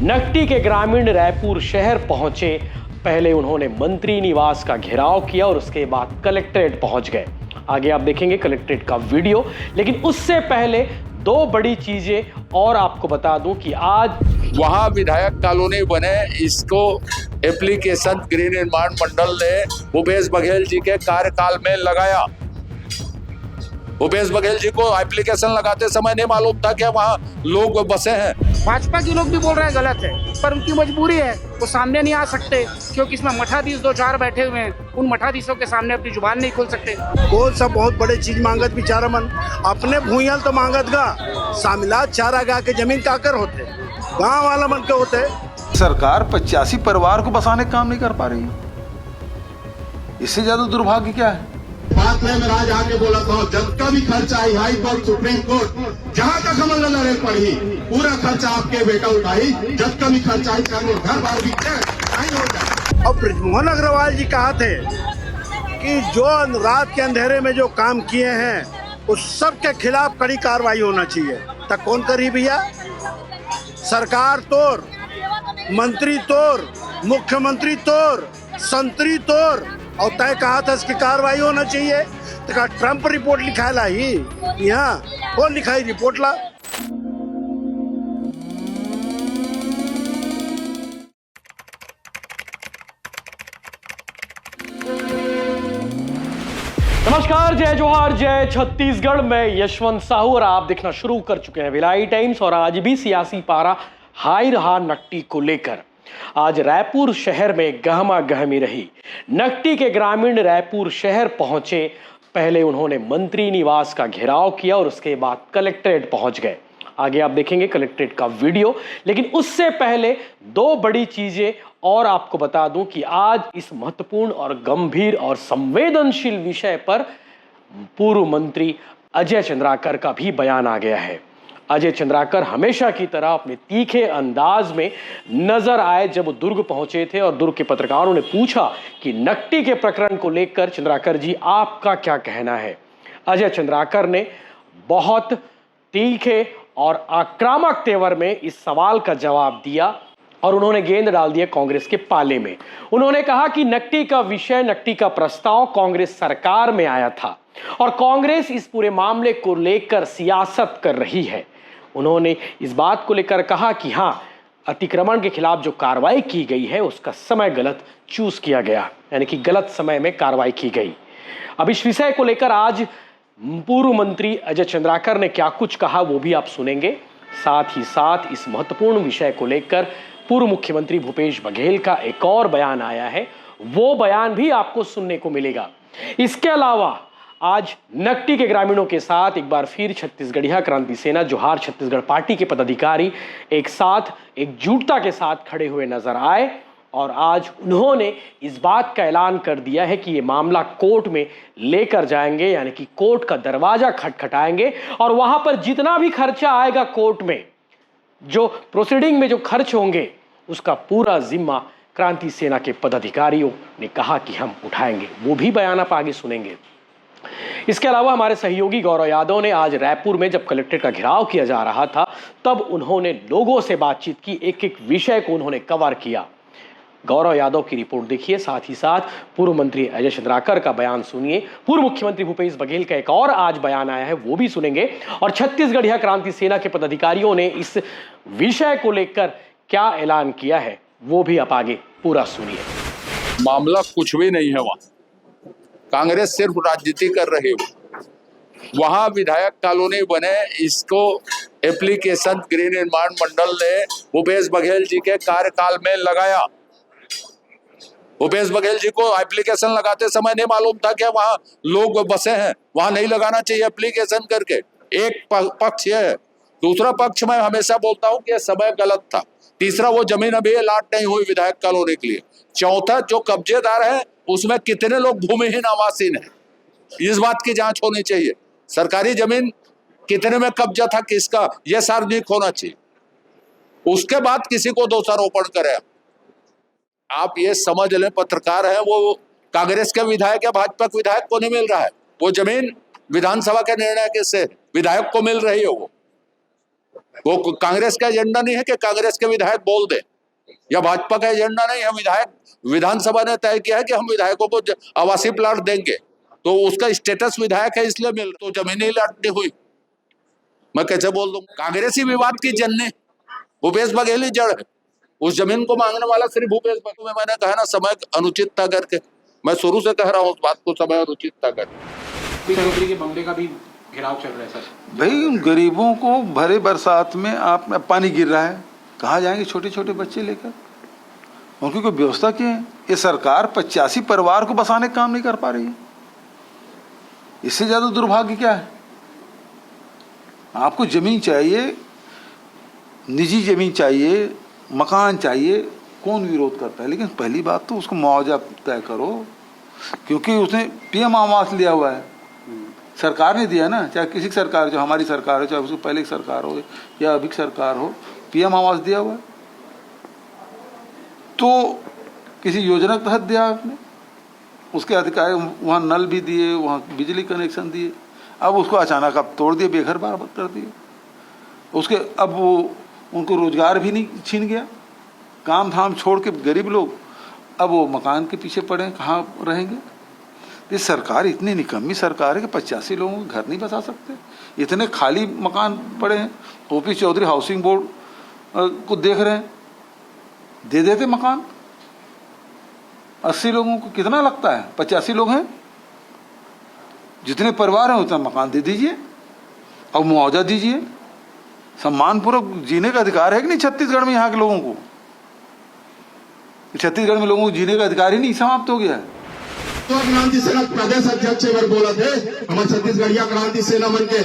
नकटी के ग्रामीण रायपुर शहर पहुंचे। पहले उन्होंने मंत्री निवास का घेराव किया और उसके बाद कलेक्ट्रेट पहुंच गए। आगे आप देखेंगे कलेक्ट्रेट का वीडियो, लेकिन उससे पहले दो बड़ी चीजें और आपको बता दूं कि आज वहां विधायक कॉलोनी बने, इसको एप्लीकेशन गृह निर्माण मंडल ने भूपेश बघेल जी के कार्यकाल में लगाया। भूपेश बघेल जी को एप्लीकेशन लगाते समय नहीं मालूम था कि वहाँ लोग बसे हैं। भाजपा के लोग भी बोल रहे हैं गलत है, पर उनकी मजबूरी है, वो सामने नहीं आ सकते क्योंकि इसमें मठाधीश दो चार बैठे हुए हैं। उन मठाधीशों के सामने अपनी जुबान नहीं खोल सकते। कौन सा बहुत बड़े चीज मांगत बेचारा मन, अपने भूयल तो मांगत गा, सामिलात चारा गा के जमीन काकर होते, गाँव वाला मन के होते। सरकार 85 परिवार को बसाने का काम नहीं कर पा रही है। इससे ज्यादा दुर्भाग्य क्या है? बात में मैं आज आके बोला था, जब का भी खर्चा आई हाई कोर्ट सुप्रीम कोर्ट जहाँ तक कमल लड़े पड़ी, पूरा खर्चा आपके बेटा उठाई। जब का भी खर्चा आई घर बार भी नहीं हो जाए। और ब्रिजमोहन अग्रवाल जी कहा थे कि जो रात के अंधेरे में जो काम किए हैं उस सब के खिलाफ कड़ी कार्रवाई होना चाहिए। तक कौन करी भैया? सरकार तोड़, मंत्री तोड़, मुख्यमंत्री तोड़, संतरी तोड़, और तय कहा था इसकी कार्रवाई होना चाहिए। तो कहा ट्रंप रिपोर्ट लिखा ला ही यहाँ कौन लिखाई रिपोर्ट ला। नमस्कार, जय जोहार, जय छत्तीसगढ़। मैं यशवंत साहू और आप देखना शुरू कर चुके हैं भिलाई टाइम्स। और आज भी सियासी पारा हाई रहा नकटी को लेकर। आज रायपुर शहर में गहमा गहमी रही। नकटी के ग्रामीण रायपुर शहर पहुंचे। पहले उन्होंने मंत्री निवास का घेराव किया और उसके बाद कलेक्ट्रेट पहुंच गए। आगे आप देखेंगे कलेक्ट्रेट का वीडियो, लेकिन उससे पहले दो बड़ी चीजें और आपको बता दूं कि आज इस महत्वपूर्ण और गंभीर और संवेदनशील विषय पर पूर्व मंत्री अजय चंद्राकर का भी बयान आ गया है। अजय चंद्राकर हमेशा की तरह अपने तीखे अंदाज में नजर आए जब वो दुर्ग पहुंचे थे और दुर्ग के पत्रकारों ने पूछा कि नकटी के प्रकरण को लेकर चंद्राकर जी आपका क्या कहना है। अजय चंद्राकर ने बहुत तीखे और आक्रामक तेवर में इस सवाल का जवाब दिया और उन्होंने गेंद डाल दिया कांग्रेस के पाले में। उन्होंने कहा कि नकटी का विषय, नकटी का प्रस्ताव कांग्रेस सरकार में आया था और कांग्रेस इस पूरे मामले को लेकर सियासत कर रही है। उन्होंने इस बात को लेकर कहा कि हाँ, अतिक्रमण के खिलाफ जो कार्रवाई की गई है उसका समय गलत चूज किया गया, यानी कि गलत समय में कार्रवाई की गई। अब इस विषय को लेकर आज पूर्व मंत्री अजय चंद्राकर ने क्या कुछ कहा वो भी आप सुनेंगे। साथ ही साथ इस महत्वपूर्ण विषय को लेकर पूर्व मुख्यमंत्री भूपेश बघेल का एक और बयान आया है, वो बयान भी आपको सुनने को मिलेगा। इसके अलावा आज नकटी के ग्रामीणों के साथ एक बार फिर छत्तीसगढ़िया क्रांति सेना जोहार छत्तीसगढ़ पार्टी के पदाधिकारी एक साथ एकजुटता के साथ खड़े हुए नजर आए और आज उन्होंने इस बात का ऐलान कर दिया है कि ये मामला कोर्ट में लेकर जाएंगे, यानी कि कोर्ट का दरवाजा खटखटाएंगे और वहां पर जितना भी खर्चा आएगा कोर्ट में, जो प्रोसीडिंग में जो खर्च होंगे, उसका पूरा जिम्मा क्रांति सेना के पदाधिकारियों ने कहा कि हम उठाएंगे। वो भी बयान आप आगे सुनेंगे। इसके अलावा हमारे सहयोगी गौरव यादव ने आज रायपुर में जब कलेक्ट्रेट का घेराव किया जा रहा था तब उन्होंने लोगों से बातचीत की, एक एक विषय को उन्होंने कवर किया। गौरव यादव की रिपोर्ट देखिए, साथ ही साथ पूर्व मंत्री अजय चंद्राकर का बयान सुनिए। पूर्व मुख्यमंत्री भूपेश बघेल का एक और आज बयान आया है, वो भी सुनेंगे। और छत्तीसगढ़िया क्रांति सेना के पदाधिकारियों ने इस विषय को लेकर क्या ऐलान किया है वो भी आप आगे पूरा सुनिए। मामला कुछ भी नहीं है, वहाँ कांग्रेस सिर्फ राजनीति कर रही है। वहां विधायक कॉलोनी बने, इसको एप्लीकेशन गृह निर्माण मंडल ने भूपेश बघेल जी के कार्यकाल में लगाया। भूपेश बघेल जी को एप्लीकेशन लगाते समय नहीं मालूम था कि वहाँ लोग बसे हैं, वहां नहीं लगाना चाहिए एप्लीकेशन करके। एक पक्ष यह है। दूसरा पक्ष मैं हमेशा बोलता हूँ कि समय गलत था। तीसरा, वो जमीन अभी अलॉट नहीं हुई विधायक कॉलोनी के लिए। चौथा, जो कब्जेदार है उसमें कितने लोग भूमिहीन आवासीन हैं, इस बात की जांच होनी चाहिए। सरकारी जमीन कितने में कब्जा था, किसका, यह सार्वजनिक होना चाहिए। उसके बाद किसी को दोषारोपण करें। आप ये समझ लें, पत्रकार है वो कांग्रेस के विधायक या भाजपा के विधायक को नहीं मिल रहा है। वो जमीन विधानसभा के निर्णय के से विधायक को मिल रही है। वो वो कांग्रेस का एजेंडा नहीं है कि कांग्रेस के विधायक बोल दे, या भाजपा का एजेंडा नहीं है। विधायक विधानसभा ने तय किया है कि हम विधायकों को आवासीय प्लाट देंगे, तो उसका स्टेटस विधायक है इसलिए मिल, तो जमीन ही लौटनी हुई। मैं कैसे बोल दूं? कांग्रेस ही विवाद की जननी, भूपेश बघेल ही जड़ है। उस जमीन को मांगने वाला सिर्फ भूपेश बघेल। में मैंने कहा ना समय अनुचित था करके, मैं शुरू से कह रहा हूँ उस बात को, समय अनुचित था करके। मुख्यमंत्री के बंगले का भी घेराव चल रहा है सर। भाई उन गरीबों को भरे बरसात में आप पानी गिर रहा है, कहाँ जाएंगे छोटे छोटे बच्चे लेकर? उनकी कोई व्यवस्था की है? ये सरकार 85 परिवार को बसाने का काम नहीं कर पा रही है। इससे ज्यादा दुर्भाग्य क्या है? आपको जमीन चाहिए, निजी जमीन चाहिए, मकान चाहिए, कौन विरोध करता है? लेकिन पहली बात तो उसको मुआवजा तय करो, क्योंकि उसने पीएम आवास लिया हुआ है, सरकार ने दिया ना, चाहे किसी की सरकार, जो हमारी सरकार हो, चाहे उसको पहले की सरकार हो या अभी की सरकार हो, पीएम आवास दिया हुआ है। तो किसी योजना के तहत दिया आपने, उसके अधिकारी वहाँ नल भी दिए, वहाँ बिजली कनेक्शन दिए, अब उसको अचानक अब तोड़ दिए, बेघर बर्बाद कर दिए। उसके अब वो उनको रोजगार भी नहीं, छीन गया, काम धाम छोड़ के गरीब लोग अब वो मकान के पीछे पड़े हैं, कहाँ रहेंगे? ये सरकार इतनी निकम्मी सरकार है कि 85 लोगों को घर नहीं बसा सकते। इतने खाली मकान पड़े हैं, ओपी चौधरी हाउसिंग बोर्ड को देख रहे हैं, दे देते मकान। 80 लोगों को कितना लगता है? 85 लोग हैं, जितने परिवार हैं उतना मकान दे दीजिए और मुआवजा दीजिए। सम्मानपूर्वक जीने का अधिकार है कि नहीं छत्तीसगढ़ में? यहाँ के लोगों को, छत्तीसगढ़ में लोगों को जीने का अधिकार ही नहीं समाप्त हो गया है। तो क्रांति सेना प्रदेश अध्यक्ष बोला थे, हमारे छत्तीसगढ़िया क्रांति सेना मन के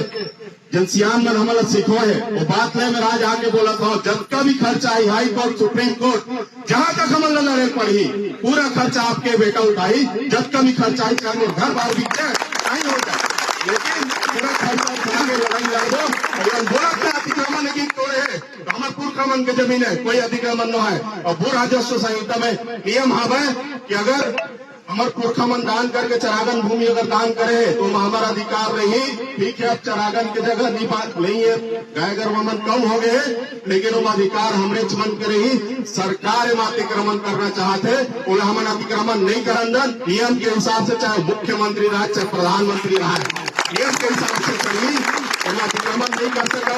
जनसियान मन हमारा सीखो है। वो बात नहीं, मैं आज आके बोला था, जब का भी खर्चा आई, हाई कोर्ट, सुप्रीम कोर्ट, जहां तक हमारे लड़े पड़ी, पूरा खर्चा आपके बेटा उठाई। जब का भी खर्चा आई, चाहे घर बार भी नहीं हो जाए, लेकिन पूरा खर्चा उठा के लड़ाई लड़ दो। अगर बोला कि अतिक्रमण नहीं तोड़े है, तो हमारे पुरखमन की जमीन है, कोई अतिक्रमण न है। और भू राजस्व संहिता में नियम है कि अगर हमारे पुरखमन दान करके चरागन भूमि अगर दान करे तो हमारा अधिकार नहीं। ठीक है, अब चरागन की जगह नहीं बात नहीं है, गाय गरवामन कम हो गए, लेकिन वो अधिकार हमने मन करे ही। सरकार में अतिक्रमण करना चाहते, उन्हें हम अतिक्रमण नहीं करंदन। नियम के हिसाब से, चाहे मुख्यमंत्री रहा चाहे प्रधानमंत्री रहा, नियम के हिसाब से करी, अतिक्रमण नहीं कर सका।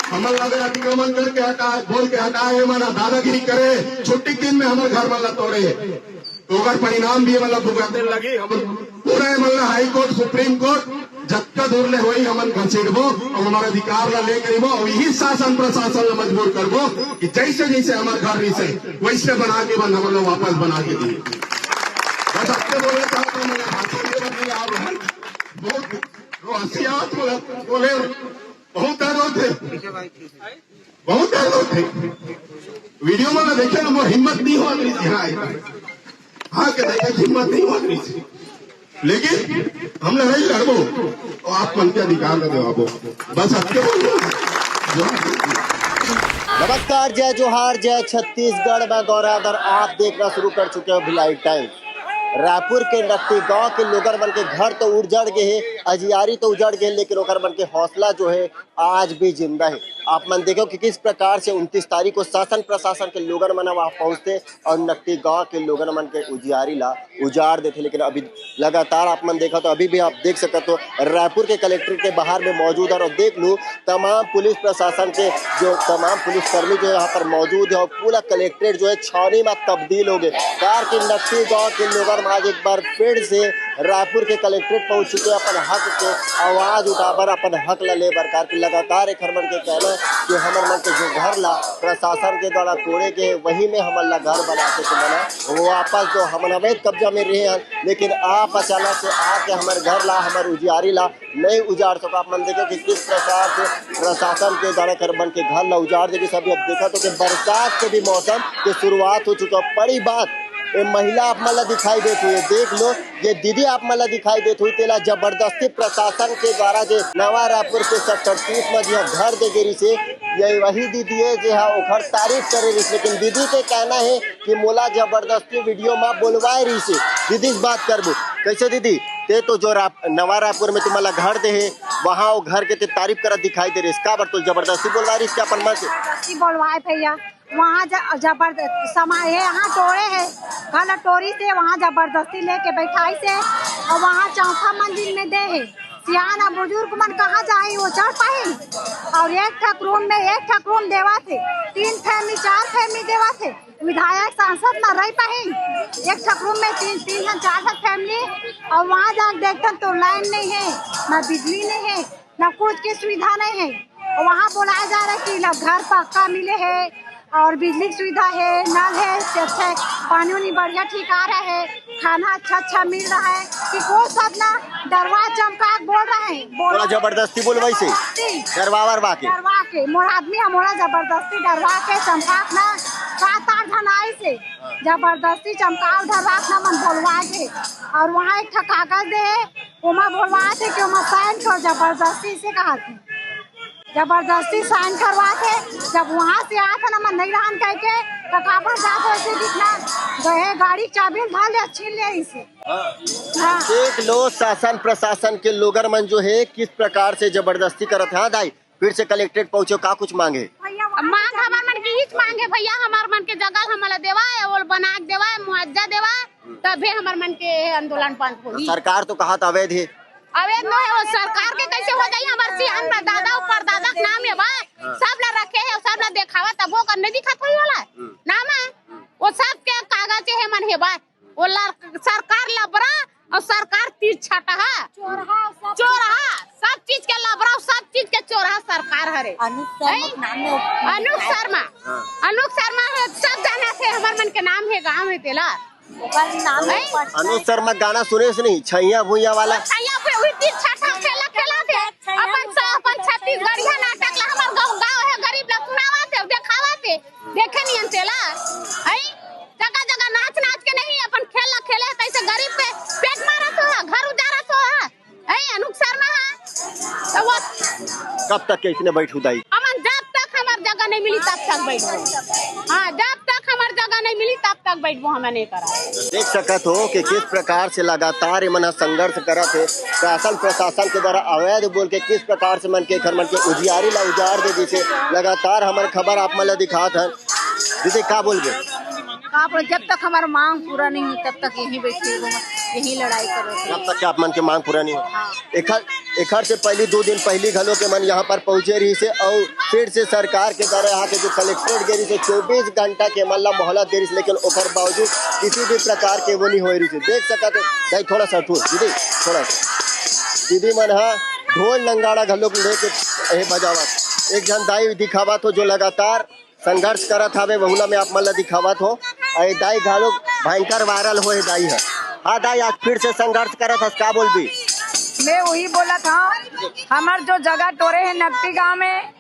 हम लगे अतिक्रमण करके हटा, बोल के हटाए, माना दादागिरी करे, छुट्टी के दिन में हमारे घर वाला तोड़े, तो अगर परिणाम भी मतलब भुगतने लगे। हम पूरा मतलब हाई कोर्ट, सुप्रीम कोर्ट जब दूर ले हुई हमन घसीटबो और हमारा अधिकार ला ले करीबो, और यही शासन प्रशासन ला मजबूर करबो कि जैसे जैसे हमारे घर रही से वैसे बना के बन हम लोग वापस बना के दिए। बस आपके बोले तो मैंने भाषण के बदले आप बहुत हसियात बोले, बहुत दर्द थे, बहुत दर्द थे। वीडियो में देखे ना, वो हिम्मत नहीं हुआ मेरी, हाँ के देखे हिम्मत नहीं हुआ मेरी, लेकिन हम लड़ाई लड़बो तो आप मन के अधिकार न देवाबो। बस आपके नमस्कार, जय जोहार, जय छत्तीसगढ़। मैं गौराधर, आप देखना शुरू कर चुके हो भिलाई टाइम्स। रायपुर के नट्टी गांव के लोगन मन के घर तो उजड़ गए हैं, अजियारी तो उजड़ गए, लेकिन ओकर मन के हौसला जो है आज भी जिंदा है। आप मन देखो कि किस प्रकार से 29 तारीख को शासन प्रशासन के लोगन मन वहाँ पहुँचते और नट्टी गांव के लोगन मन के उजियारी ला उजाड़ देते। लेकिन अभी लगातार आप मन देखा तो अभी भी आप देख सकते हो रायपुर के कलेक्ट्रेट के बाहर में मौजूद है, और देख लूँ तमाम पुलिस प्रशासन के जो तमाम पुलिसकर्मी जो यहाँ पर मौजूद है, और पूरा कलेक्ट्रेट जो है छावनी में तब्दील हो गए। कार के नट्टी गाँव के लोगन आज एक बार फिर से रायपुर के कलेक्ट्रेट पहुंच चुके, अपन हक के आवाज उठाकर अपन हक ला ले बरकार की। लगातार एक हरमन के कहना कि हमर मन के जो घर ला प्रशासन के द्वारा तोड़े के वही में हमन ला घर बनाते के बना, वो वापस जो हमन अवैध कब्जा में रहे हैं, लेकिन आप अचानक से आके हमारे घर ला, हमारे उजियारी ला नहीं उजाड़ सका। आप मन देखे कि किस प्रकार से प्रशासन के द्वारा करबन के घर ला उजाड़ देगी। सभी अब देखा तो कि बरसात के भी मौसम की शुरुआत हो चुका। बड़ी बात ये महिला आप मला दिखाई देती हुई, देख लो ये दीदी आप मला दिखाई देती हुई, तेला जबरदस्ती प्रशासन के द्वारा जो नवा रायपुर के सेक्टर 30 में जो घर दे गिरी से, ये वही दीदी है जो है ओखर तारीफ करे रही। लेकिन दीदी के कहना है कि मोला जबरदस्ती वीडियो में बोलवाए रही से। दीदी से बात करबो कैसे? दीदी ते तो जो नवा रायपुर में तुम्हारा घर दे है, वहाँ वो घर के ते तारीफ करत दिखाई दे रही इसका बर्तुल जबरदस्ती बोलवा रही इसके अपन मन से जबरदस्ती बोलवाए भैया वहाँ जबरदस्ती समाए है यहाँ टोरे है घर टोरी से वहाँ जबरदस्ती लेके बैठाई से और वहाँ चौथा मंजिल में दे है सियाना बुजुर्ग मन कहाँ जाए वो चढ़ पाए और एक ठक रूम देवा थे 3 फैमिली 4 फैमिली देवा थे विधायक सांसद न रह पाए एक ठक रूम में 3-4 फैमिली और वहाँ जाकर देखते तो लाइन नहीं है न बिजली नहीं है न कुछ की सुविधा नहीं है और वहाँ बोलाया जा रहा है कि घर पक्का मिले है और बिजली की सुविधा है नल है अच्छा पानी उनी बढ़िया ठीक आ रहा है खाना अच्छा मिल रहा है कि कोई सब ना डरवा चमका बोल रहे हैं थोड़ा जबरदस्ती बोलवाई से डरवा के मोर आदमी हमारा जबरदस्ती डरवा के चमका ना 7-8 जन आई से जबरदस्ती चमकाव डरवा ना मन बोलवा के और वहाँ एक कागज दे उमा बोलवा थे कि उमा साइन कर जबरदस्ती से कहा थे जबरदस्ती साइन करवा के जब वहाँ से आया था ना मैं नहीं रहन कह के कापर जाते ऐसे दिखना गए गाड़ी चाबी ढाल ले छीन ले इसे हाँ। देख लो शासन प्रशासन के लोगर मन जो है किस प्रकार से जबरदस्ती करत है दाई फिर से कलेक्ट्रेट पहुँचो का कुछ मांगे मांग हमार मन की हिच मांगे भैया हमार मन के जगह हमारा देवा है वो बना के देवा है मुआवजा देवा तभी हमार मन के आंदोलन बंद होगी सरकार तो कहा था अवैध है अवैध नहीं है वो सरकार के कैसे हो जाए हमारे सियान में दादा ऊपर दादा के नाम है बा सब ला रखे है सब ला देखावा तब वो करने दिखा थई वाला नाम है वो सब के कागज है मन है बा वो सरकार लबरा और सरकार तीर छाटा चोरहा सब चीज के लबरा सब चीज के चोरहा सरकार हरे अनुप शर्मा है सब जाना थे हमारे मन के नाम है गाँव है तेला अनुज शर्मा गाना सुने से नहीं छैया भुइया वाला अपन छत्तीसगढ़िया नाटक ला हमार गाँव है गरीब लोग सुनावा थे देखावा थे देखे नहीं अंतेला जगह नाच के नहीं अपन खेले तैसे गरीब पे पेट मारा तो घर उजारा तो अनुप शर्मा है तो वो कब तक के इसने बैठ उदाई अमन जब तक हमार जगह नहीं मिली तब तक बैठो हाँ जब तक हमार जगह नहीं मिली तब तक बैठो हमें नहीं करा देख सकत हो कि किस प्रकार से लगातार ये मन संघर्ष करत है शासन प्रशासन के द्वारा अवैध बोल के किस प्रकार से मन के घर मन के उजियारी ला उजाड़ दे जिसे लगातार हमारे खबर आप मन ला दिखात है दीदी का बोलबे जब तक हमारा मांग पूरा नहीं हुई तब तक यहीं बैठे यहीं लड़ाई करो जब तक के आप मन के मांग पूरा नहीं हो एखर से पहले 2 दिन पहले घलो के मन यहाँ पर पहुँचे रही से और फिर से सरकार के द्वारा यहाँ के जो कलेक्ट्रेट गेरी से 24 घंटा के मन ला मोहलत दे रही लेकिन ओकर बावजूद किसी भी प्रकार के वो नहीं हो रही से देख सकते दाई थोड़ा सा दीदी थोड़ा दीदी मन हाँ ढोल नंगाड़ा घलो लेके बजावत एक जन दाई दिखावत हो जो लगातार संघर्ष करत हवे बहुला में आप मन ला दिखावत हो दाई घालो भयंकर वायरल हो दाई है हाँ दाई आज फिर से संघर्ष करत हस का बोलबी मैं वही बोला था हमार जो जगह टोरे है नकटी गांव में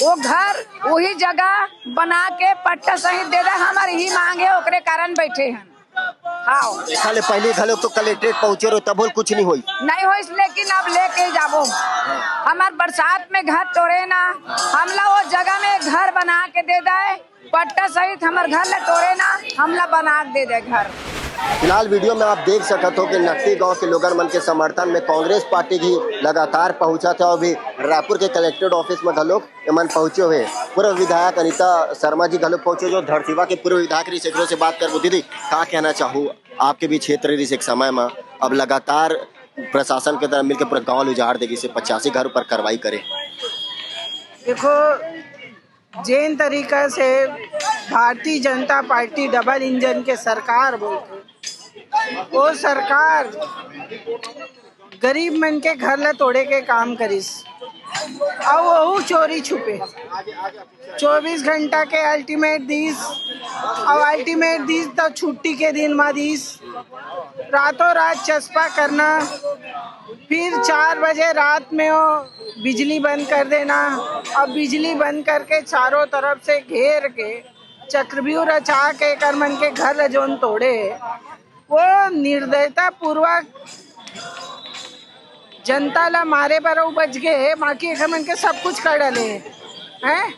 वो घर वही जगह बना के पट्टा सहित दे दे हमारी ही मांग है ओकरे कारण बैठे हैं हाँ खाले पहले घलो तो कलेक्ट्रेट पहुँचे रहो तब कुछ नहीं हुई नहीं हुई लेकिन अब लेके जाबो हमार बरसात में घर टोरे ना हमला वो जगह में घर बना के दे दे पट्टा सहित हमार घर ला टोरे ना हमला बना के दे दे घर फिलहाल वीडियो में आप देख सकते हो कि नकटी गांव के लोगन मन के समर्थन में कांग्रेस पार्टी की लगातार पहुंचा था और भी रायपुर के कलेक्ट्रेट ऑफिस में घलोक मन पहुंचे हुए पूर्व विधायक अनीता शर्मा जी घलोक पहुंचे जो धरसीवा के पूर्व विधायक रही सेकड़ों से बात कर दीदी क्या कहना चाहूँ आपके भी क्षेत्र रही एक समय में अब लगातार प्रशासन के तरफ मिलकर पूरा गाँव उजाड़ देगी से 85 घर पर कार्रवाई करे देखो जिन तरीका से Bharatiya Janata party double engine के सरकार बोलते वो सरकार गरीब मन के घर ला तोड़े के काम करिस और वही चोरी छुपे 24 घंटा के अल्टीमेट दीस और अल्टीमेट दीस तो छुट्टी के दिन में दीस रातों रात चस्पा करना फिर 4 बजे रात में वो बिजली बंद कर देना और बिजली बंद करके चारों तरफ से घेर के चक्रव्यूह रचा के कर मन के घर जोन तोड़े वो निर्दयता पूर्वक जनता ला मारे पर बच गए बाकी एक मन के सब कुछ कर डाले हैं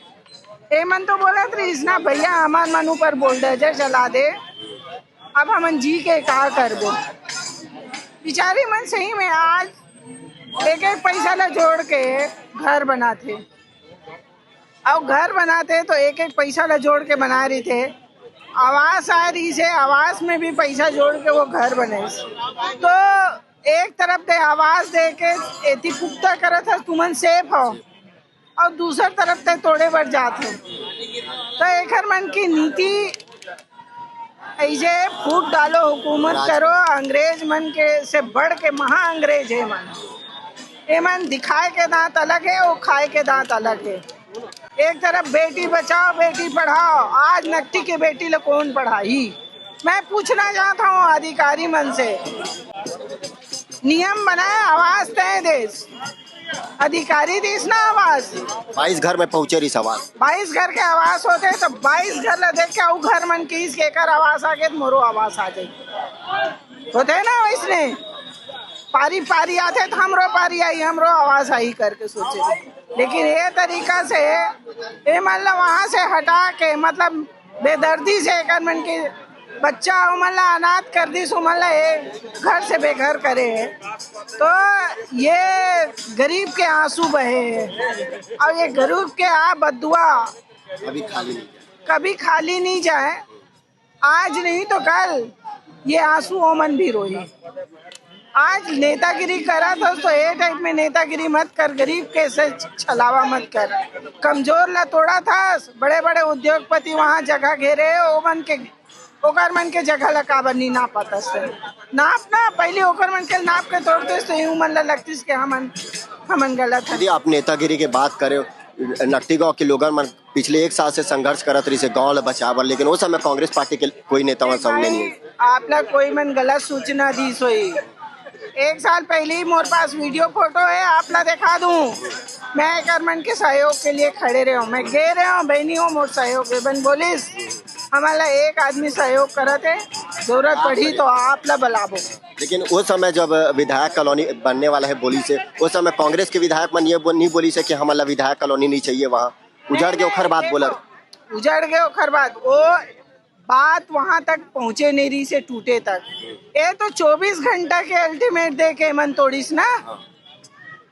ए मन तो बोला ना भैया हमार मन ऊपर बुलडोजर चला दे अब हम जी के कहा कर दो बेचारी मन सही में आज एक एक पैसा ला जोड़ के घर बनाते, और घर बनाते तो एक एक पैसा ला जोड़ के बना रही थे। आवास आ रही से आवास में भी पैसा जोड़ के वो घर बने। तो एक तरफ ते आवास दे के एती पुख्ता करत है तुमन सेफ हो, और दूसर तरफ ते तोड़े बढ़ जाते। तो एकर मन की नीति ऐसे फूट डालो, हुकूमत करो, अंग्रेज मन के से बढ़ के महा अंग्रेज है मन। ये मन दिखाए के दांत अलग है, वो खाए के दांत अलग है। एक तरफ बेटी बचाओ बेटी पढ़ाओ, आज नक्टी के बेटी ले कौन पढ़ाई। मैं पूछना चाहता हूँ अधिकारी मन से, नियम बनाए, आवाज तय देश, अधिकारी देश ना आवाज। 22 घर में पहुंचे रही सवाल, 22 घर के आवास होते तो 22 घर ला देख के घर मन की इसके कर आवास आ गए तो मोरो आवास आ जाए होते ना। वैसने पारी पारी आते तो हमरो पारी आई, हमरो आवाज आई करके सोचे। लेकिन ये तरीका से ये मतलब वहाँ से हटा के मतलब बेदर्दी से कर मन के बच्चा उमला अनाथ कर दी, उमला घर से बेघर करे है। तो ये गरीब के आंसू बहे हैं, और ये गरीब के बदुआ कभी खाली नहीं जाए। आज नहीं तो कल ये आंसू ओमन भी रोई। आज नेतागिरी करा तो ये टाइप में नेतागिरी मत कर, गरीब के से छलावा मत कर। कमजोर ला तोड़ा था, बड़े बड़े उद्योगपति वहाँ जगह घेरे, ओकर मन के जगह ला काबर नहीं नापता से नापना पहले ओकर मन के नाप के तोड़ते तो यूं मन ला लगतीस के हमन गलत है। यदि आप नेतागिरी की बात करें, नट्टी गांव के लोगन मन पिछले 1 साल से संघर्ष करत रही से गांव ला बचावर, लेकिन उस समय कांग्रेस पार्टी के कोई नेता वहाँ सामने नहीं है। आप ला कोई मन गलत सूचना दी सोई। 1 साल पहले ही मोर पास वीडियो फोटो है, आप ला दिखा दूं। मैं करमन के सहयोग के लिए खड़े रहे हूँ, मैं गे रहे हूँ, बहनी हूँ मोर सहयोग बन बोलिस हमारा एक आदमी सहयोग करत है, जरूरत पड़ी तो आप ला बुलाबो। लेकिन उस समय जब विधायक कॉलोनी बनने वाला है बोली से, उस समय कांग्रेस के विधायक मन ये नहीं बोली से कि हमारा विधायक कॉलोनी नहीं चाहिए, वहाँ उजड़ के ओखर बात बोला, उजड़ गए ओखर बात, वो बात वहां तक पहुंचे नहीं रही से टूटे तक। ये तो 24 घंटा के अल्टीमेट दे के मन तोड़ीस ना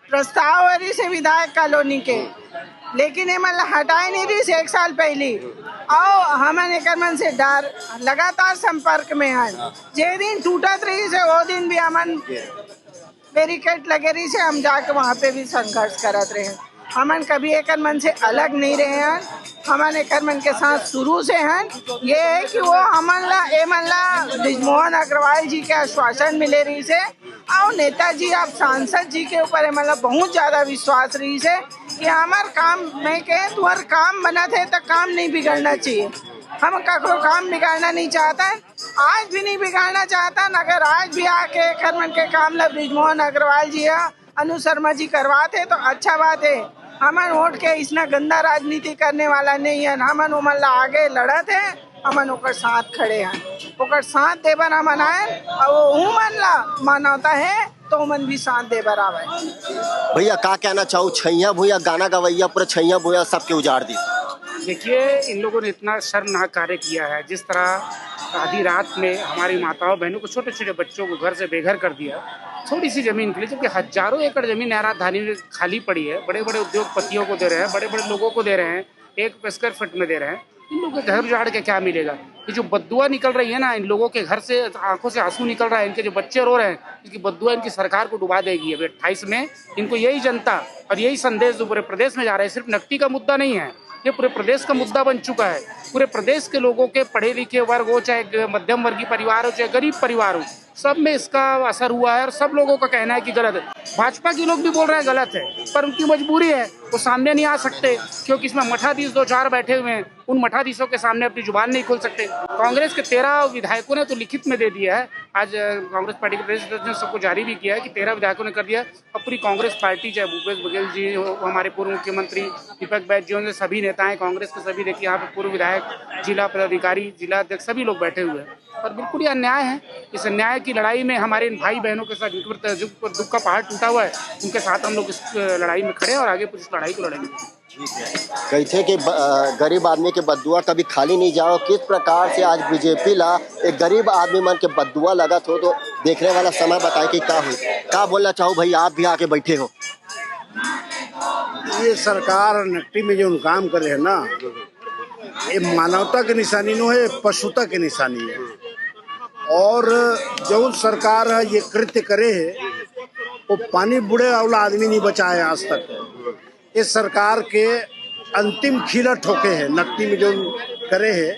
प्रस्ताव वरी से विधायक कॉलोनी के, लेकिन ये मतलब हटाए नहीं रही से 1 साल पहले। और हमन एक मन से डर लगातार संपर्क में है, जे दिन टूटत रही से वो दिन भी हमन बैरिकेड लगे रही से हम जाके वहाँ पे भी संघर्ष करत रहे। हमन कभी एक मन से अलग नहीं रहे हैं, हमन एक मन के साथ शुरू से हैं। ये है कि वो हमन ला ब्रिजमोहन अग्रवाल जी के आश्वासन मिले रही से, और नेताजी आप सांसद जी के ऊपर मतलब बहुत ज्यादा विश्वास रही से कि हमार काम में के तुम्हार काम बना थे तो काम नहीं बिगड़ना चाहिए। हम ककरो काम बिगाड़ना नहीं चाहता, आज भी नहीं बिगाड़ना चाहता। अगर आज भी आके खरमन के काम ला ब्रिजमोहन अग्रवाल जी या अनु शर्मा जी करवाते तो अच्छा बात है। हमन वोट के इतना गंदा राजनीति करने वाला नहीं है, हमन उमन ला आगे लड़त है, हमन ओकर साथ खड़े हैं, ओकर साथ देबर हमन आए, और वो मन ला मानवता है तो उमन भी साथ देबर आवे। भैया का कहना चाहूँ, छैया भूया गाना गवैया पूरा छैया भूया सबके उजाड़ दी। देखिए इन लोगों ने इतना शर्मनाक कार्य किया है, जिस तरह आधी रात में हमारी माताओं बहनों को, छोटे छोटे बच्चों को घर से बेघर कर दिया थोड़ी सी जमीन के लिए, जबकि हजारों एकड़ जमीन नाराधानी में खाली पड़ी है। बड़े बड़े उद्योगपतियों को दे रहे हैं, बड़े बड़े लोगों को दे रहे हैं, 1 स्क्वायर फीट में दे रहे हैं। इन लोगों के घर उजाड़ के क्या मिलेगा? ये जो बद्दुआ निकल रही है ना, इन लोगों के घर से आंखों से आंसू निकल रहा है, इनके जो बच्चे रो रहे हैं, इसकी बद्दुआ इनकी सरकार को डुबा देगी। अभी 28 में इनको यही जनता और यही संदेश जो पूरे प्रदेश में जा रहा है, सिर्फ नकटी का मुद्दा नहीं है, ये पूरे प्रदेश का मुद्दा बन चुका है। पूरे प्रदेश के लोगों के पढ़े लिखे वर्ग हो, चाहे मध्यम वर्गीय परिवार हो, चाहे गरीब परिवार हो, सब में इसका असर हुआ है। और सब लोगों का कहना है कि गलत है। भाजपा के लोग भी बोल रहे हैं गलत है, पर उनकी मजबूरी है, वो सामने नहीं आ सकते, क्योंकि इसमें मठाधीश 2-4 बैठे हुए हैं, उन मठाधीशों के सामने अपनी जुबान नहीं खोल सकते। कांग्रेस के 13 विधायकों ने तो लिखित में दे दिया है, आज कांग्रेस पार्टी के प्रदेश अध्यक्ष ने सबको जारी भी किया है कि 13 विधायकों ने कर दिया। अब पूरी कांग्रेस पार्टी, चाहे भूपेश बघेल जी हो, हमारे पूर्व मुख्यमंत्री दीपक बैज जी, सभी नेताएं कांग्रेस के सभी, देखिए यहाँ पे पूर्व विधायक, जिला पदाधिकारी, जिला अध्यक्ष, सभी लोग बैठे हुए हैं। और बिल्कुल ये अन्याय है। इस अन्याय की लड़ाई में हमारे इन भाई बहनों के साथ दुख का पहाड़ टूटा हुआ है, उनके साथ हम लोग इस लड़ाई में खड़े हैं और आगे पूरी इस लड़ाई को लड़ेंगे। कहते कि गरीब आदमी के बदुआ कभी खाली नहीं जाओ। किस प्रकार से आज बीजेपी ला एक गरीब आदमी मन के बदुआ लगा हो, तो देखने वाला समय बताए कि क्या हुई। क्या बोलना चाहो भाई, आप भी आके बैठे हो। ये सरकार नकटी में जो काम करे है ना, ये मानवता की निशानी नो है, पशुता की निशानी है। और जो सरकार है ये कृत्य करे है, वो पानी बुढ़े वाला आदमी नहीं बचाए आज तक। इस सरकार के अंतिम खीला ठोके हैं नकटी में जो करे है।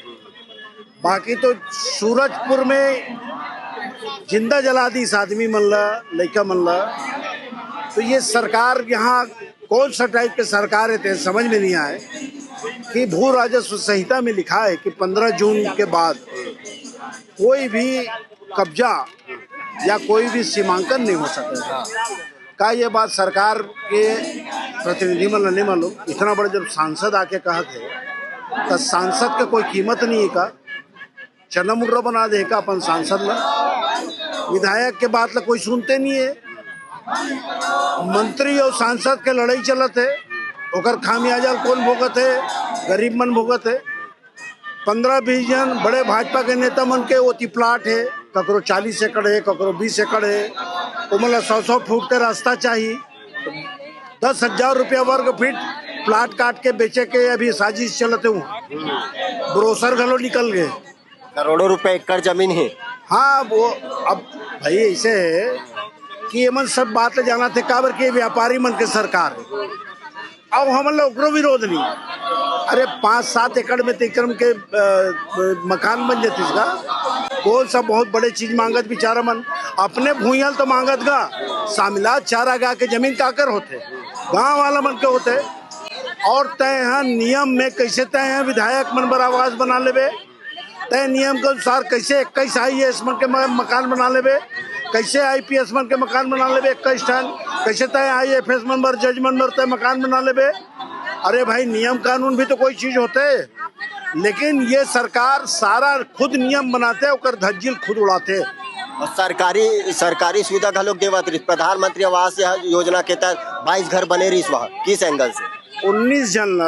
बाकी तो सूरजपुर में जिंदा जला दी इस आदमी मन ला, लड़का मन ला। तो ये सरकार यहाँ कौन सा टाइप के सरकार है समझ में नहीं आए कि भू राजस्व संहिता में लिखा है कि 15 जून के बाद कोई भी कब्जा या कोई भी सीमांकन नहीं हो सकेगा। का ये बात सरकार के प्रतिनिधि मन नहीं मालूम? इतना बड़े जब सांसद आके कहा थे तो सांसद का कोई कीमत नहीं है का? चना मुर्रा बना दे का अपन सांसद ला? विधायक के बात ला कोई सुनते नहीं है। मंत्री और सांसद के लड़ाई चलत है, ओकर खामियाजा कौन भुगत है? गरीब मन भुगत है। 15-20 जन बड़े भाजपा के नेता मन के वो प्लाट है, ककरो 40 एकड़ है, ककरो 20 एकड़ है। वो मतलब 100 फुट के रास्ता चाहिए, 10,000 रुपया वर्ग फीट प्लाट काट के बेचे के अभी साजिश चलते हूँ। ब्रोसर घलो निकल गए, करोड़ों रुपए एकड़ जमीन है। हाँ वो अब भाई ऐसे है कि ये मन सब बात जाना थे काबर के व्यापारी मन के सरकार है। अब हम लोग विरोध नहीं। अरे 5-7 एकड़ में तिक्रम के मकान बन जाती इसका कौन सा बहुत बड़े चीज मांगत बेचारा मन। अपने भूयल तो मांगत गा, शामिलात चारा गा के जमीन काकर होते, गांव वाला मन के होते। और तय है नियम में कैसे तय है विधायक मन पर आवाज बना लेवे, तय नियम के अनुसार कैसे 21 IAS मन के मकान बना लेवे, कैसे IPS मन के मकान बना लेवे 21 टन, कैसे तय IFS मन जज मन तय मकान बना लेवे। अरे भाई नियम कानून भी तो कोई चीज होते, लेकिन ये सरकार सारा खुद नियम बनाते और धज्जिल खुद उड़ाते। और सरकारी सुविधा घलोक देवत रही। प्रधानमंत्री आवास योजना के तहत 22 घर बने रही वहाँ। किस एंगल से? 19 जन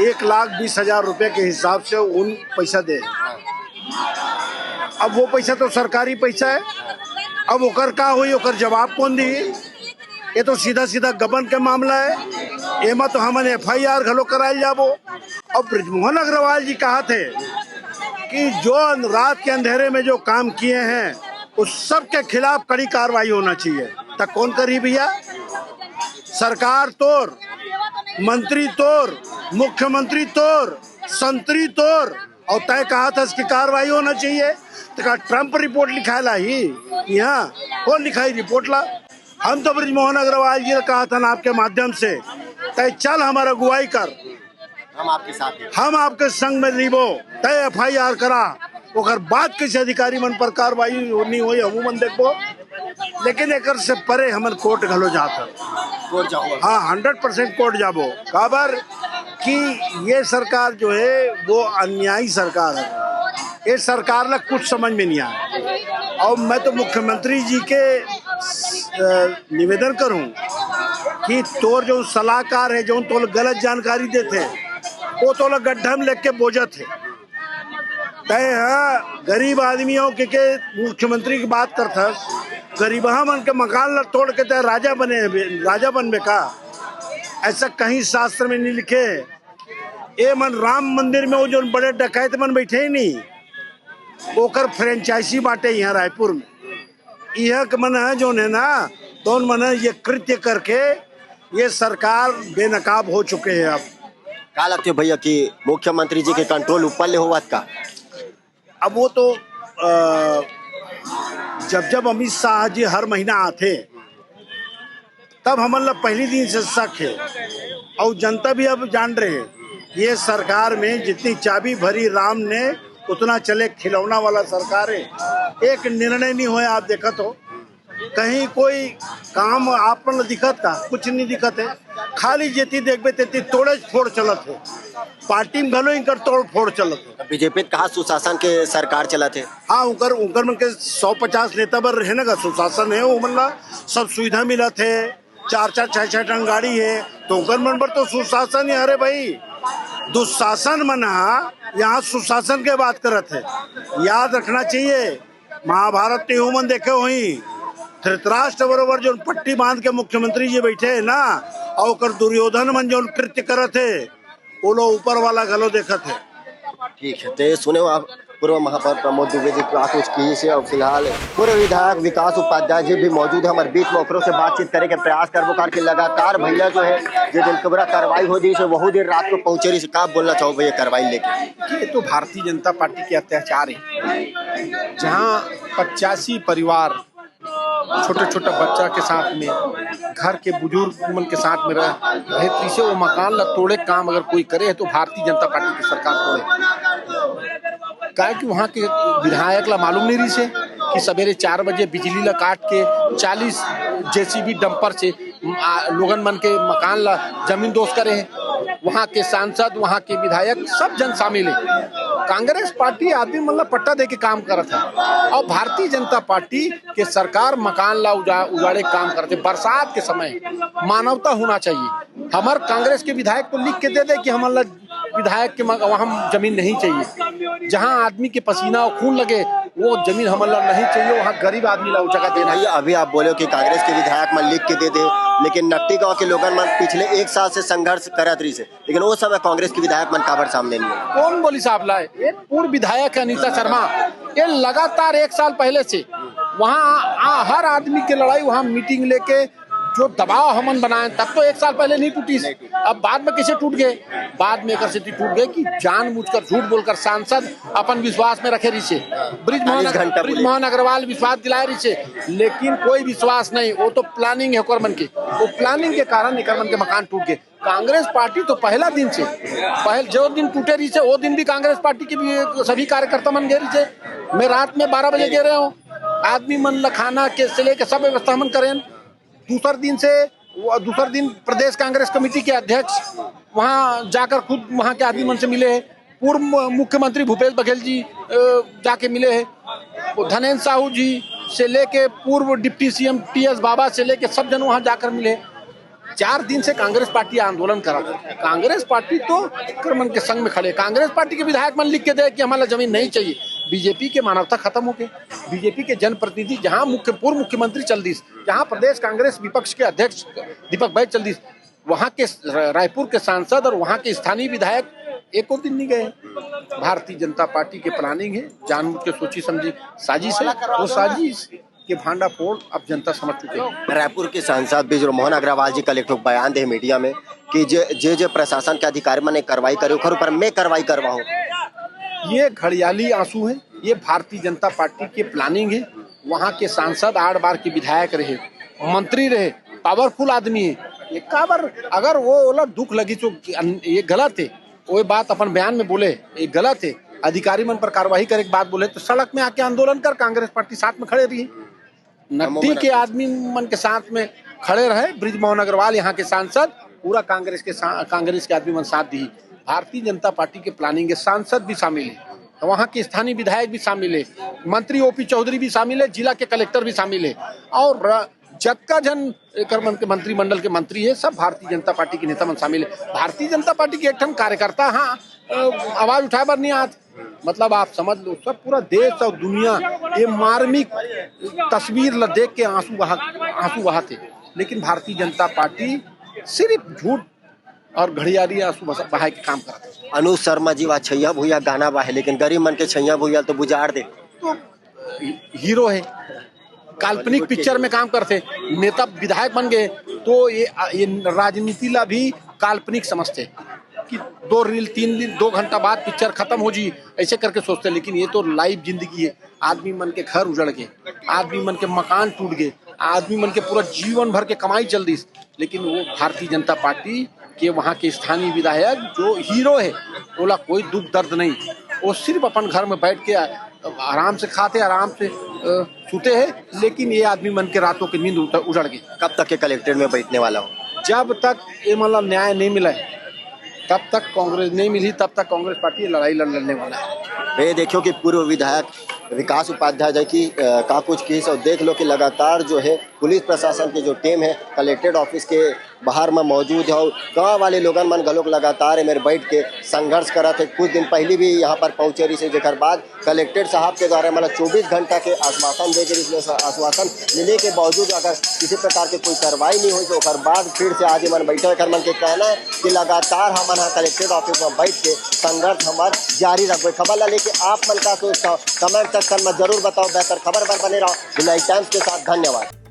1,20,000 रुपए के हिसाब से उन पैसा दे। अब वो पैसा तो सरकारी पैसा है, अब ओकर का हुई, ओकर जवाब कौन दी? ये तो सीधा गबन के मामला है। एमा तो हमन FIR घलो करायल जाबो। और ब्रिजमोहन अग्रवाल जी कहा थे कि जो रात के अंधेरे में जो काम किए हैं उस सब के खिलाफ कड़ी कार्रवाई होना चाहिए। तक कौन करी भैया? सरकार तोर, मंत्री तोर, मुख्यमंत्री तोर, संतरी तोर, और तय कहा था इसकी कार्रवाई होना चाहिए। तो कहा ट्रम्प रिपोर्ट लिखाला ही यहाँ कौन लिखाई रिपोर्ट ला? हम तो ब्रिजमोहन अग्रवाल जी ने कहा था ना आपके माध्यम से, तय चल हमारा अगुवाई कर, हम आपके साथ हैं, हम आपके संग में रिबो, तय FIR करा, ओकर बाद किसी अधिकारी मन पर कार्रवाई नहीं हुई अमूमन देखो। लेकिन एक से परे हमन कोर्ट घलो जाता, कोर्ट जाओ। हाँ 100% कोर्ट जाबो। काबर कि ये सरकार जो है वो अन्यायी सरकार है। ये सरकार ला कुछ समझ में नहीं आया। और मैं तो मुख्यमंत्री जी के निवेदन करूं कि तोर जो सलाहकार है जो तो गलत जानकारी देते वो तो गड्ढा में लेके बोझत है। तय है गरीब आदमियों के मुख्यमंत्री की बात करता, गरीबहा मन के मकान ला तोड़ के तय राजा बनबे का? ऐसा कहीं शास्त्र में नहीं लिखे। ए मन राम मंदिर में वो जो बड़े डकैत मन बैठे ही नहीं, ओकर फ्रेंचाइजी बांटे यहाँ रायपुर में। यह मन है जो है ना, तो मन ये कृत्य करके ये सरकार बेनकाब हो चुके हैं। अब क्या लगते भैया कि मुख्यमंत्री जी के कंट्रोल ऊपर ले हुआ का? अब वो तो जब अमित शाह जी हर महीना आते तब हमन ला पहली दिन से शक है। और जनता भी अब जान रहे हैं ये सरकार में जितनी चाबी भरी राम ने उतना चले खिलौना वाला सरकार है। एक निर्णय नहीं हुआ। आप देखा तो कहीं कोई काम आप दिखत का? कुछ नहीं दिखत है। खाली जेती देखबे तेती तोड़े फोड़ चलत है। पार्टी में घलो इनकर तोड़ फोड़ चलत है। बीजेपी कहा सुशासन के सरकार चलत है। हाँ उनकर मन के 150 नेता बर है ना का सुशासन है। वो मतलब सब सुविधा मिलत है, चार चार छह छह टन गाड़ी है तो उनकर मन पर तो सुशासन है। अरे भाई दुशासन मना यहाँ सुशासन के बात करत है। याद रखना चाहिए महाभारत टी हुमन देखे हुई धृतराष्ट्र बरोबर जो पट्टी बांध के मुख्यमंत्री जी बैठे है ना और ओकर दुर्योधन मन जो कृत्य करत है वो लोग ऊपर वाला गलो देखत है। ठीक है, तो ये सुने हो आप पूर्व महापौर प्रमोद दुबे जी का कुछ की से और फिलहाल पूर्व विधायक विकास उपाध्याय जी भी मौजूद है हमारे बीच में। ओकरों से बातचीत करे के प्रयास करबो करके लगातार भैया जो है जो दिन कबरा कार्रवाई हो दी से बहुत देर रात को पहुंचे रही से का बोलना चाहो भैया कार्रवाई लेके। ये तो भारतीय जनता पार्टी के अत्याचार है, जहाँ 85 परिवार छोटे छोटे बच्चा के साथ में घर के बुजुर्ग मन के साथ में रहे से वो मकान ला तोड़े काम अगर कोई करे है तो भारतीय जनता पार्टी की सरकार तोड़े। क्या कि वहाँ के विधायक ला मालूम नहीं रही से कि सवेरे 4 बजे बिजली ला काट के 40 जेसीबी डंपर से लोगन मन के मकान ला जमीन दोष करे है। वहाँ के सांसद वहाँ के विधायक सब जन शामिल है। कांग्रेस पार्टी आदमी मतलब पट्टा दे के काम करत है और भारतीय जनता पार्टी के सरकार मकान ला उजाड़े काम करते। बरसात के समय मानवता होना चाहिए। हमार कांग्रेस के विधायक को लिख के दे दे कि हमारा विधायक के वहाँ जमीन नहीं चाहिए। जहाँ आदमी के पसीना और खून लगे वो जमीन हमारा नहीं चाहिए। वहाँ गरीब आदमी ला जगह देना। अभी आप बोले कि कांग्रेस के विधायक मन लिख के दे दे, लेकिन नट्टी गांव के लोगन मन पिछले 1 साल से संघर्ष करत रही से, लेकिन वो समय कांग्रेस के विधायक मन काबर सामने नहीं है। कौन बोली साहब लाए? एक पूर्व विधायक है अनीता शर्मा, ये लगातार 1 साल पहले से वहाँ हर आदमी की लड़ाई वहाँ मीटिंग लेके जो दबाव हमन बनाए तब तो 1 साल पहले नहीं टूटी। अब बाद में कैसे टूट गए? बाद में कैसे टूट गए कि जानबूझकर झूठ बोलकर सांसद अपन विश्वास में रखे रही से। ब्रिजमोहन अग्रवाल विश्वास दिलाए रही से, लेकिन कोई विश्वास नहीं। वो तो प्लानिंग है ओकर मन के, वो प्लानिंग के कारण एकर मन के मकान टूट गए। कांग्रेस पार्टी तो पहला दिन से जो दिन टूटे रही से वो दिन भी कांग्रेस पार्टी के भी सभी कार्यकर्ता मन गए रही से। मैं रात में 12 बजे गए रहे हूँ। आदमी मन ला खाना के से लेके सब व्यवस्था हमन करें। दूसर दिन प्रदेश कांग्रेस कमेटी के अध्यक्ष वहां जाकर खुद वहां के आदमी मन से मिले हैं। पूर्व मुख्यमंत्री भूपेश बघेल जी जाके मिले हैं। धनेन्द्र साहू जी से लेके पूर्व डिप्टी सीएम टीएस बाबा से लेके सब जन वहां जाकर मिले। 4 दिन से कांग्रेस पार्टी आंदोलन करा था। कांग्रेस पार्टी तो क्रमन के संग में खड़े। कांग्रेस पार्टी के विधायक मन लिख के दे कि हमारा जमीन नहीं चाहिए। बीजेपी के मानवता खत्म हो गई। बीजेपी के जनप्रतिनिधि जहां पूर्व मुख्यमंत्री चल दी, जहां प्रदेश कांग्रेस विपक्ष के अध्यक्ष दीपक भाई चल दी, वहां के रायपुर के सांसद और वहां के स्थानीय विधायक एक दिन नहीं गए। भारतीय जनता पार्टी के प्लानिंग है, जानबूझ के सोची समझी साजिश है। वो साजिश के भांडा फोड़ अब जनता समझ चुके हैं। रायपुर के सांसद ब्रिजमोहन अग्रवाल जी कल एक बयान दे मीडिया में कि जे प्रशासन के अधिकारी मैंने कार्रवाई करे ओकर ऊपर मैं कार्रवाई करवाऊं। ये घड़ियाली आंसू है, ये भारतीय जनता पार्टी की प्लानिंग है। वहाँ के सांसद 8 बार के विधायक रहे, मंत्री रहे, पावरफुल आदमी है। ये काबर अगर वो दुख लगी तो ये गलत है, वो बात अपन बयान में बोले ये गलत है। अधिकारी मन पर कार्रवाई करे के बात बोले तो सड़क में आके आंदोलन कर, कांग्रेस पार्टी साथ में खड़े रही। नट्टी के आदमी मन के साथ में खड़े रहे। ब्रिजमोहन अग्रवाल यहाँ के सांसद पूरा कांग्रेस के आदमी मन साथ दी। भारतीय जनता पार्टी के प्लानिंग के सांसद भी शामिल है, वहाँ के स्थानीय विधायक भी शामिल है, मंत्री ओपी चौधरी भी शामिल है, जिला के कलेक्टर भी शामिल है और जत्का जन के मंत्रिमंडल के मंत्री है, सब भारतीय जनता पार्टी के नेता मन शामिल है। भारतीय जनता पार्टी के एक ठन कार्यकर्ता हाँ आवाज उठाए बार नहीं आज, मतलब आप समझ लो सब पूरा देश और दुनिया ये मार्मिक तस्वीर ला देख के आंसू बहाते। लेकिन भारतीय जनता पार्टी सिर्फ झूठ और घड़ियाली आंसू बहाए के काम करते। अनुज शर्मा जी वा छैया भूया गाना बा है, लेकिन गरीब मन के छैया भूया तो बुझाड़ दे। तो हीरो है, काल्पनिक पिक्चर में काम करते, नेता विधायक बन गए तो ये राजनीति ला भी काल्पनिक समझते कि 2 रील 3 दिन 2 घंटा बाद पिक्चर खत्म हो जी ऐसे करके सोचते। लेकिन ये तो लाइव जिंदगी है। आदमी मन के घर उजड़ गए, आदमी मन के मकान टूट गए, आदमी मन के पूरा जीवन भर के कमाई चल दी। लेकिन वो भारतीय जनता पार्टी के वहाँ के स्थानीय विधायक जो हीरो है बोला कोई दुख दर्द नहीं, वो सिर्फ अपन घर में बैठ के आराम से खाते आराम से सोते हैं। लेकिन ये आदमी मन के रातों की नींद उजड़ गई। कब तक के कलेक्ट्रेट में बैठने वाला हो? जब तक ये मतलब न्याय नहीं मिला है तब तक कांग्रेस नहीं मिली, तब तक कांग्रेस पार्टी लड़ाई लड़ने वाला है। ये देखियो कि पूर्व विधायक विकास उपाध्याय जी की का कुछ केस और देख लो कि लगातार जो है पुलिस प्रशासन की जो टीम है कलेक्ट्रेट ऑफिस के बाहर में मौजूद है और गाँव वाले लोगन मन गलोक लगातार मेरे बैठ के संघर्ष करा थे। कुछ दिन पहले भी यहाँ पर पहुँचे रही से जेकर बाद कलेक्ट्रेट साहब के द्वारा मतलब 24 घंटा के आश्वासन दे के आश्वासन मिले के बावजूद अगर किसी प्रकार के कोई कार्रवाई नहीं हुई तो उसके बाद फिर से आज मन बैठे कर मन के कहना है कि लगातार हम कलेक्ट्रेट ऑफिस में बैठ के संघर्ष हमार जारी रखबे। खबर ला लेके आप मन का सोचता कमेंट सेक्शन में जरूर बताओ। बेहतर खबर पर बने रहो भिलाई टाइम्स के साथ। धन्यवाद।